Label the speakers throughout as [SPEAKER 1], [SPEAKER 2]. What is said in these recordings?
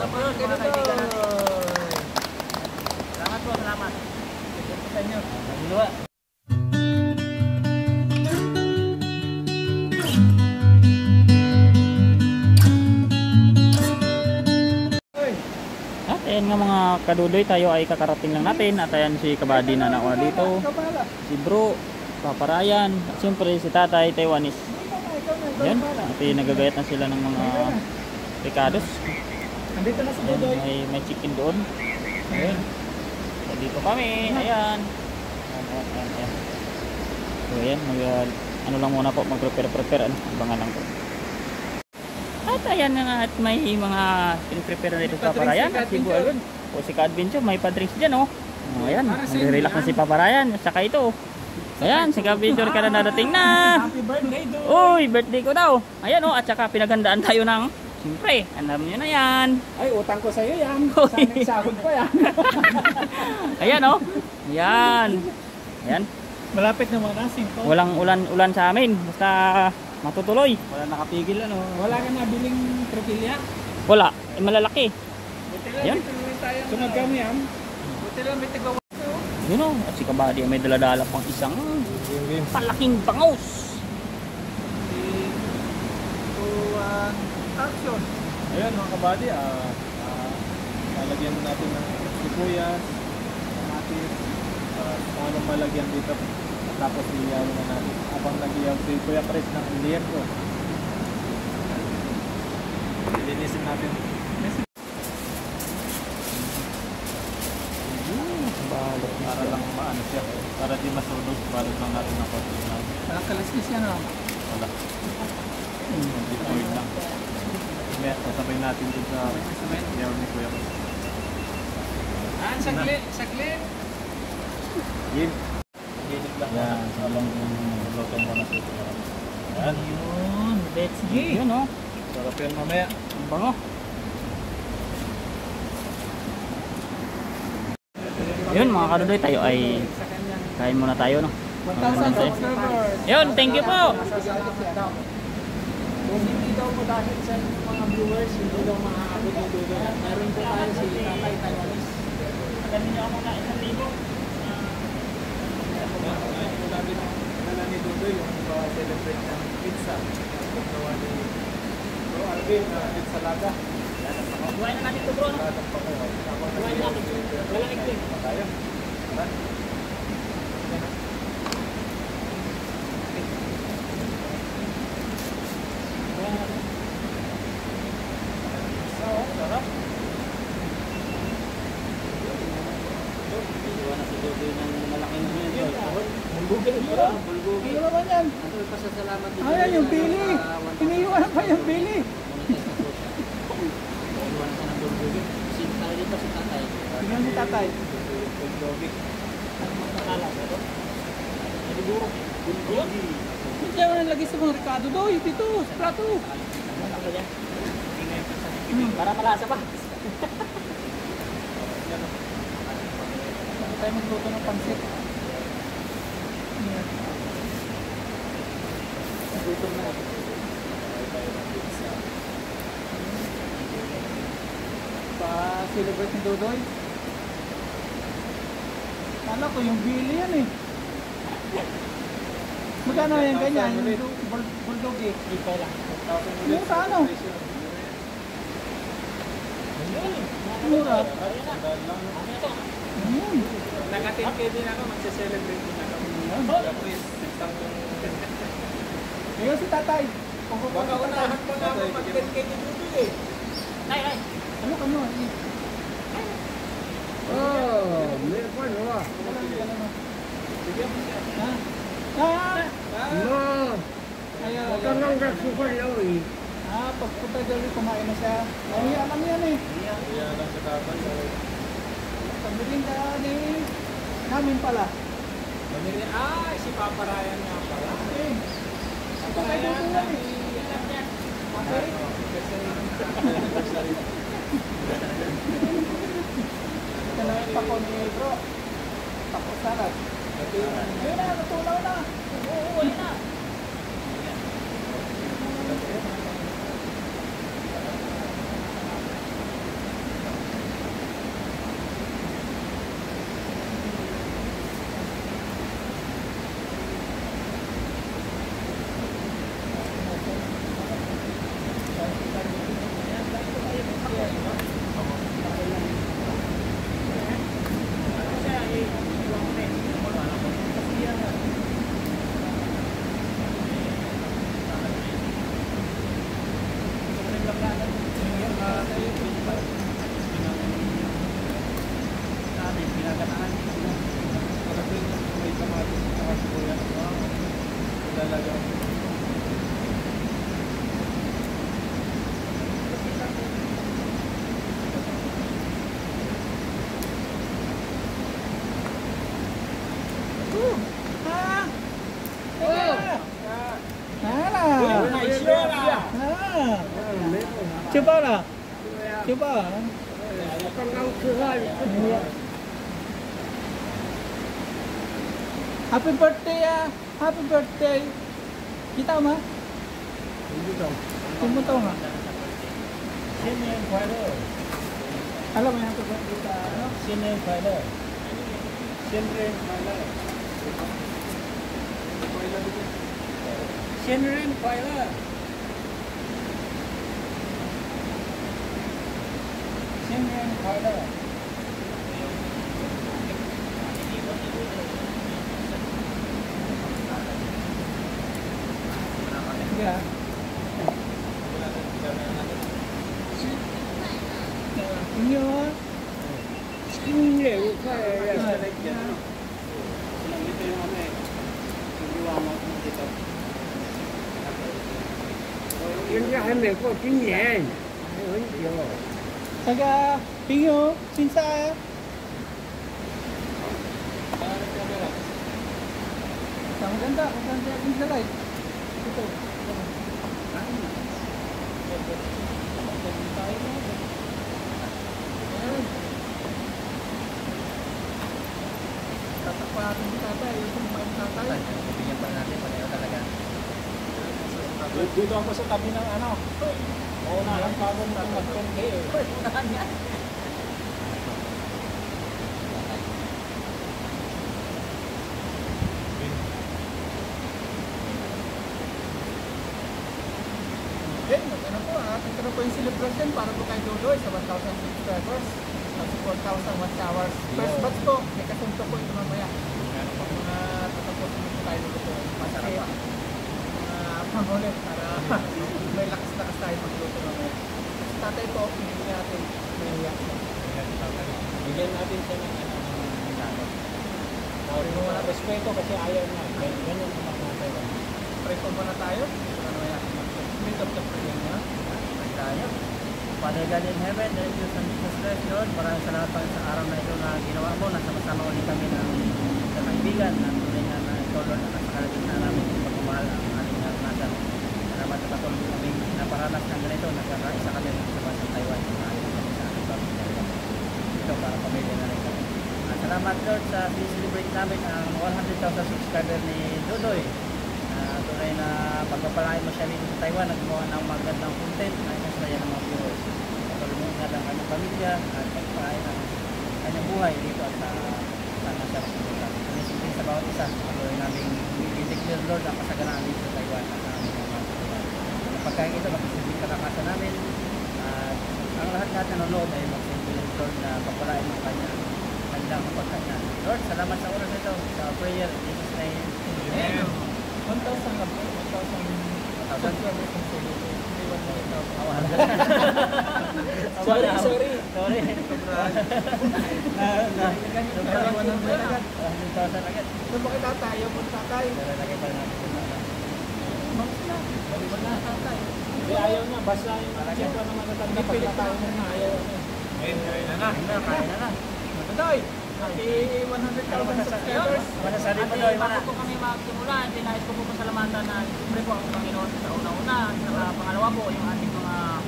[SPEAKER 1] po yun, mga kaibigan natin. Salamat po, salamat. Salamat sa inyo. Salamat.
[SPEAKER 2] At ayan nga mga kadudoy, tayo ay kakarating lang natin. At ayan si Kabady na nakuha dito, si Bro, Papa Ryan, at siyempre si Tatay Taiwanese. Ayan, at nagagayat na sila ng mga picados.
[SPEAKER 1] Nandito na si Dodoy.
[SPEAKER 2] May chicken doon. Ayan. So, dito kami. Ayan. Ayan. So ayan, ano lang muna po, mag-prepare. Abangan lang po. At ayan nga, at may mga pin-prepare na dito sa Papa Ryan. At si Bualon. O si Ka-Adventure, may pa-drinks dyan oh. Ayan, mag-relax na si Papa Ryan. At saka ito. Ayan, si Ka-Adventure ka na dadating na.
[SPEAKER 1] Happy birthday, Dodoy.
[SPEAKER 2] Uy, birthday ko daw. Ayan oh, at saka pinaghandaan tayo ng, siyempre, alam nyo na yan.
[SPEAKER 1] Ay, utang ko sa'yo yan. Sana'y sahod pa yan.
[SPEAKER 2] Ayan oh. Ayan. Ayan.
[SPEAKER 1] Malapit naman nasin to.
[SPEAKER 2] Walang ulan sa amin. Basta matutuloy.
[SPEAKER 1] Wala nakapigil ano. Wala ka nabiling tropilya?
[SPEAKER 2] Wala. Malalaki.
[SPEAKER 1] Buti
[SPEAKER 2] Ayan.
[SPEAKER 1] tayo. Sunod kami yan. Buti lang may tigawa.
[SPEAKER 2] Yun o. At si Kabady may daladala pang isang palaking bangus.
[SPEAKER 1] Action. Ayan mga Kabady, lalagyan natin ng sibuyas, kamatis, kung anong malagyan dito. Tapos iyaw na natin habang nag-iyaw si Kuya Chris ng liempo. Linisin natin.
[SPEAKER 2] Balot
[SPEAKER 1] Para lang maano siya, para di masunog, balot lang natin ng konti lang. Walang kaliskis yan o? Wala. Hindi oil lang. Sabay natin dun sa iyaw ni Kuya Chris. Saglit! Yun. Yan, salang luto mo na ito. Yan.
[SPEAKER 2] Yun. Let's go. Yun o.
[SPEAKER 1] Sarap yan mamaya.
[SPEAKER 2] Ang bango. Yun mga kadudoy, tayo ay kain muna tayo no.
[SPEAKER 1] 1,000 subscribers.
[SPEAKER 2] Yun, thank you po.
[SPEAKER 1] Kung hindi daw mo dahil sa mga viewers, hindi daw makakabot ng dulo. Meron po tayo si Tatay Taiwanese.
[SPEAKER 2] Magaling niyo ako na 1,000.
[SPEAKER 1] Sabi na ni Dudoy yung celebrate ng pizza. Gawa ni Bro Alvin na pizza laga.
[SPEAKER 2] Buhay na natin ito bro. Buhay na natin. Wala nagping.
[SPEAKER 1] Tayo. Sarap.
[SPEAKER 2] Iwan na si Dudoy ng malaking yun.
[SPEAKER 1] Bulgogi.
[SPEAKER 2] Bulgogi.
[SPEAKER 1] Ano naman yan?
[SPEAKER 2] Ano pasasalamat din.
[SPEAKER 1] Ayan yung Billy. Iniiwan pa yung Billy.
[SPEAKER 2] Iwan sa ng bulgogi. Tayo dito si Tatay.
[SPEAKER 1] Tingnan si Tatay.
[SPEAKER 2] Bulgogi. Ano magkakala ba ito? Siguro. Bulgogi.
[SPEAKER 1] Hindi ako nalagay sa mga Ricardo doy. Dito, sa plato.
[SPEAKER 2] Para malasa pa.
[SPEAKER 1] Hindi tayo magluto ng pansit. Gutom na. Pa-celebrate ni Dodoy. Kala ko yung Billy yan eh. Magkano yan ganyan? Bulldog eh.
[SPEAKER 2] Ikaw lang.
[SPEAKER 1] Yung sa ano? Mura. Nakatin kayo din ako, magse-celebrate din ako. Ngayon si Tatay. Baka unahan pa nga mag-10K ni Dudoy eh.
[SPEAKER 2] Ay.
[SPEAKER 1] Ano ka mo?
[SPEAKER 3] Oh, meron pa no.
[SPEAKER 1] Ha?
[SPEAKER 3] No.
[SPEAKER 1] Ayaw.
[SPEAKER 3] Kanang gasukar daw eh.
[SPEAKER 1] Pagpunta dali kumain na siya. Ay, alam yan eh.
[SPEAKER 3] Yan lang sa tatay.
[SPEAKER 1] Pamiling ka ni namin pala.
[SPEAKER 3] Si Papa Ryan nga pala.
[SPEAKER 1] Eh. Ito kayo tutulan eh. Okay? Ito na yung pako ni bro. Pako salad. Ayun na, natunaw na. Oo, ayun na.
[SPEAKER 2] Coba lah. Coba. Happy birthday ya. Happy birthday. Kita mah? Kamu tahu nggak?
[SPEAKER 3] Sinian Fighter.
[SPEAKER 2] Alam mo yung happy birthday sa ano?
[SPEAKER 3] Sinian Fighter. Shinrin Fighter. Shinrin Fighter. Shinrin Fighter.
[SPEAKER 2] Iya. Ini oh.
[SPEAKER 3] Shinrin Fighter.人家还没过今年，还有很久。
[SPEAKER 2] Taga Pinyo, Sinsa. Ang ganda yung salay. Ito. Tatakpa natin si tatay. Yung kumain tatay. Bibigyan pa natin. Pareho talaga.
[SPEAKER 3] Dito ako sa tabi ng ano. Maunahan pa akong mag-10K eh.
[SPEAKER 2] Unahan niya. Then, ano po ito na po yung celebration para po kay Dodoy sa 1,000 subscribers. Sa 4,000 watch hours. First batch po, may kasunto po ito mamaya. Mga tatapusin po tayo dito. Masarap pa. Pangulit para may lakas-lakas tayo magluto mamaya. Sa tatay po, hindi natin may iyak siya.
[SPEAKER 3] Bigyan natin siya ng ano. Mga respeto kasi ayaw niya. Ganyan naman natin.
[SPEAKER 2] Pray po muna tayo. Ano yan? Meet up the prayer niya. Pray tayo. Father God in heaven, thank you sa Jesus Christ, Lord. Maraming salamat pa sa araw na ito na ginawa mo. Nasama-sama ulit kami ng kaibigan na tunay nga na ito, Lord, na nasa na namin pagmamahal ang ating naranasan. Salamat sa patuloy kami naparanas ng ganito. Nagkakaisa kami sa bansang Taiwan. Ito para pamilya na rin kami. Salamat, Lord, sa celebrate namin ang 100,000 subscriber ni Dodoy. Tunay na pagpapalain mo siya dito sa Taiwan, naggawa ng magandang content na inasaya ng mga viewers. Patuloy mo nga ang kanyang pamilya at pagpapain ng kanyang buhay dito at sa siya magpunta. Tumisimple sa bawat isa. Patuloy namin i-declare, Lord, ang kasaganaan dito sa Taiwan at sa aming mga Taiwan. Ang pagkain ito, magsisimple kalakasan namin at ang lahat natin nanonood ay magsisimple, Lord, na pagpalain mo kanyang handang pagkain. Lord, salamat sa oras ito, sa prayer, in Jesus' name. Amen. 1,000 na po. 1,000 subscribers ng Solo. Hindi 1,000. Sorry. Sobrang 100 agad. 1,000 agad. Saan ba kayo tatay? Ayaw mo tatay. Lalagay pa natin ito na. Mas na. Baliban na tatay.
[SPEAKER 3] Hindi ayaw niya. Basta yung mga siyempre naman natanda pagkataon mo na ayaw niya.
[SPEAKER 2] Kaya na. Dodoy! Happy 100,000 subscribers!
[SPEAKER 4] Masasabi mo doon, bago po kami magsimula, nais ko po pasalamatan na siyempre po ang Panginoon sa una-una. Sa pangalawa po, yung ating mga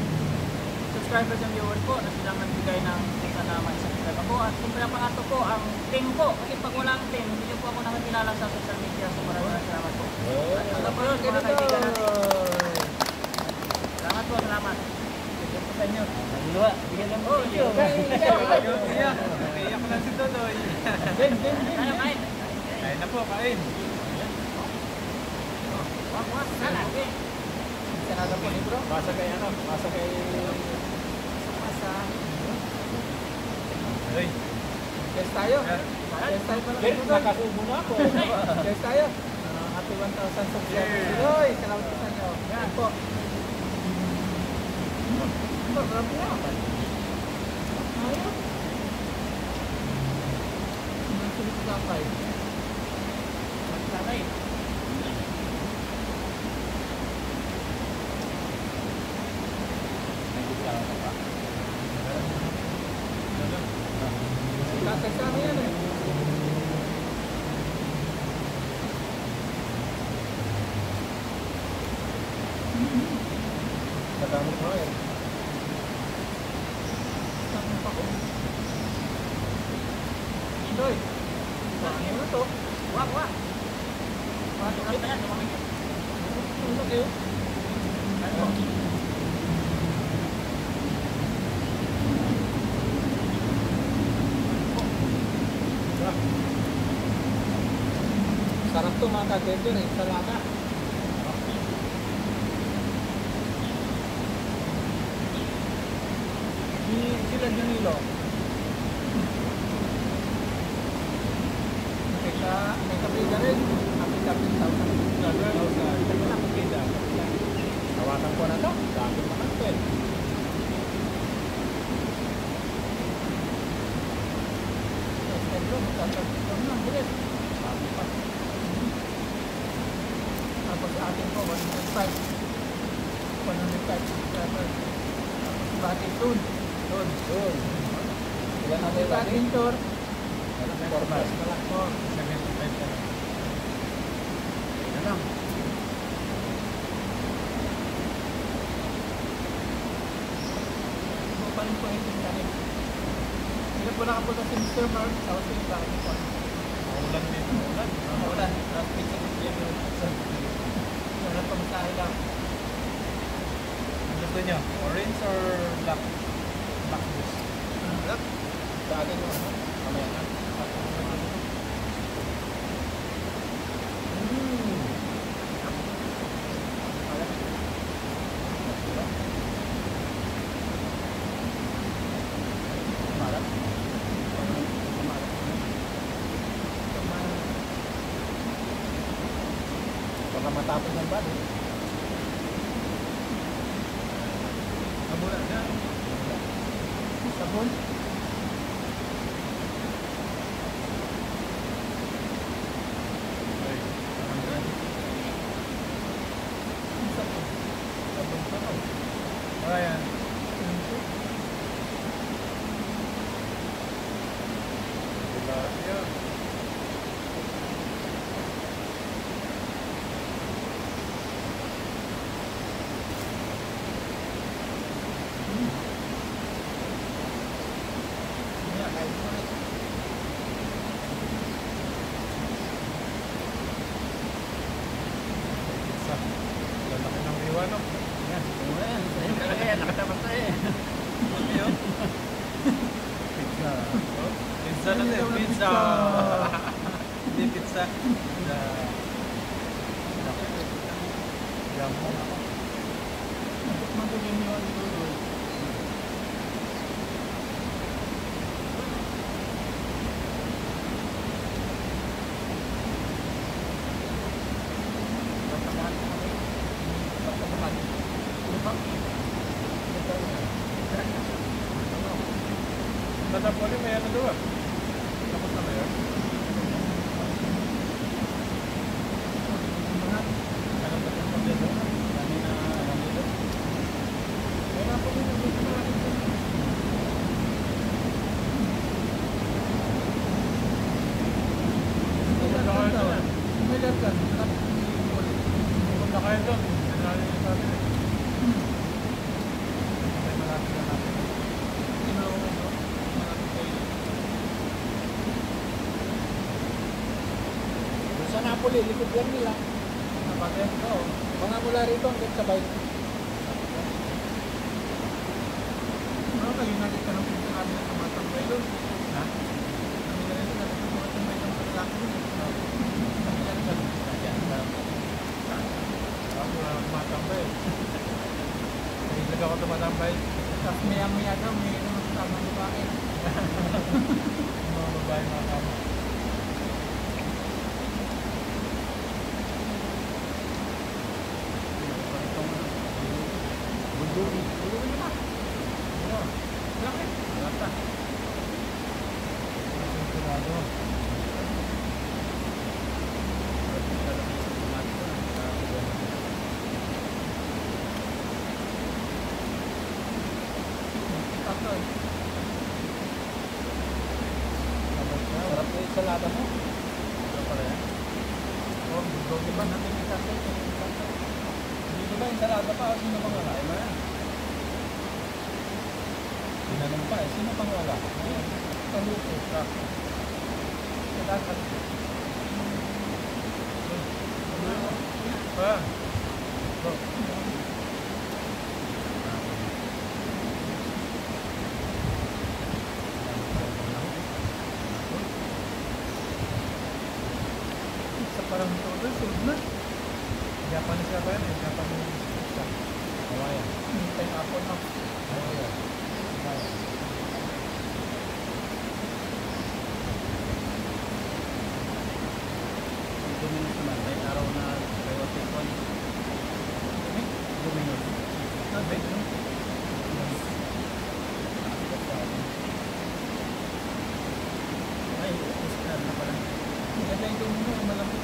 [SPEAKER 4] subscribers and viewers po na silang nagbigay ng isa na mag-subscribe po. At siyempre ang pangatlo po, ang team po. Kasi pag walang team, hindi po ako nakakilala sa social media. So maraming salamat po. At hanggang po yun, mga kaibigan natin. Salamat po, salamat. Bigyan po sa inyo. Bigyan lang po sa inyo.
[SPEAKER 1] Iyak na si Dodoy.
[SPEAKER 4] Kain, kain.
[SPEAKER 1] Kain na po, kain.
[SPEAKER 4] Wag, salad.
[SPEAKER 2] Sanada po, libro.
[SPEAKER 3] Basa kay ano? Basa kay...
[SPEAKER 1] Ay,
[SPEAKER 2] Guys tayo. Guys tayo pala.
[SPEAKER 3] Wait, nakasubo na ako.
[SPEAKER 2] Guys tayo. Happy 1,000 subscribers. Dodoy, salamat po sa inyo. Yan po. Marami na. Ayaw. Sulit sa tatay.
[SPEAKER 4] Tatay.
[SPEAKER 2] Tatay sa amin yan eh.
[SPEAKER 1] Nagamit mo eh.
[SPEAKER 4] Ano to? Wah. Tulas na yan, lumamig yan.
[SPEAKER 3] Ano kayo?
[SPEAKER 4] Ano?
[SPEAKER 3] Sarap to mga ka-gender eh, salata. Sila Danilo. May kapida rin. Kapit-kapit thousand. Tawanan ko na to. Dami naman to eh.
[SPEAKER 4] Tapos atin po, 105 subscribers. Tapos bati Tun.
[SPEAKER 3] Ilan na tayo
[SPEAKER 4] Bati
[SPEAKER 3] lagi?
[SPEAKER 4] Tor.
[SPEAKER 3] Formal.
[SPEAKER 1] 75 ka na. Yan lang.
[SPEAKER 4] Pa rin po yung internet. Sila po nakapunta si Mr. Mark sa Austin Bakit po.
[SPEAKER 1] Maulan din. Maulan.
[SPEAKER 4] Maulan. Tapos pizza ko siya yun. Wala pang sahi lang.
[SPEAKER 1] Ang gusto nyo? Orange or black? Black juice.
[SPEAKER 4] Black.
[SPEAKER 3] Sa akin yung ano? Mamaya na. Baka matapos ng bali.
[SPEAKER 1] Mabulan yan.
[SPEAKER 4] Sabon.
[SPEAKER 1] Okay.
[SPEAKER 4] Sabon. Sabon pa rin.
[SPEAKER 1] Ayan. Diba? Yan. Pizza. Lalaki ng iwan, no?
[SPEAKER 4] Yan. Ayan. Sa'yo talaga yan. Nakatapat na eh.
[SPEAKER 1] Ano yun? Pizza. Oh, pizza na din.
[SPEAKER 4] Pizza.
[SPEAKER 1] Pizza. Hindi pizza. Pizza. Jamo.
[SPEAKER 4] Magaling yun. Dudoy. Pagkakaan ko kami. Pagkakaan. Ano ba?
[SPEAKER 1] Natapoli, may ano doon. Tapos na ba yun? Ano ba yung pagkakaan doon? Dami na ano doon?
[SPEAKER 4] Wala po yun. Dito na lang ito. May lalgan.
[SPEAKER 1] Punta kayo doon. Sinali niyo sa atin eh. May malapit na natin.
[SPEAKER 3] Sa Napoli, likod lang nila.
[SPEAKER 1] Napatid?
[SPEAKER 3] Oo. Mga mula rito hanggang sa bike.
[SPEAKER 4] Ano kayo nakita ng pinto namin na tumatambay doon?
[SPEAKER 1] Ha?
[SPEAKER 4] Kami na rin na tumatambay ng paglalaki doon. Kami na rin doon.
[SPEAKER 1] Ako wala nang tumatambay. Nahilig ako tumatambay.
[SPEAKER 4] Tapos maya-maya daw, may naman kasama ng babae.
[SPEAKER 1] Yung mga babae mga kama.
[SPEAKER 3] Bunduri.
[SPEAKER 4] Laki.
[SPEAKER 1] Lata. Sigurado.
[SPEAKER 4] Tapos,
[SPEAKER 3] Sarap na yung salata mo.
[SPEAKER 1] Ano pala yan?
[SPEAKER 4] oh, di ba natin yung tatay?
[SPEAKER 3] Hindi ba yung salata pa? Sino pang wala? Ay, man. Tinanong pa eh. Sino pang wala?
[SPEAKER 4] Kaluto.
[SPEAKER 3] sa dagat. Ah. Bro. Sa parang todo, sulod na. Japanese ka ba yan eh? Japanese pizza. Hawaiian. Pineapple na. Hawaiian.
[SPEAKER 1] Dominus naman, kahit araw na kayo tikon. Dominus.
[SPEAKER 3] Sabi, no?
[SPEAKER 1] Ay, Oscar na pala.
[SPEAKER 3] Maganda yung tumulong, malambot.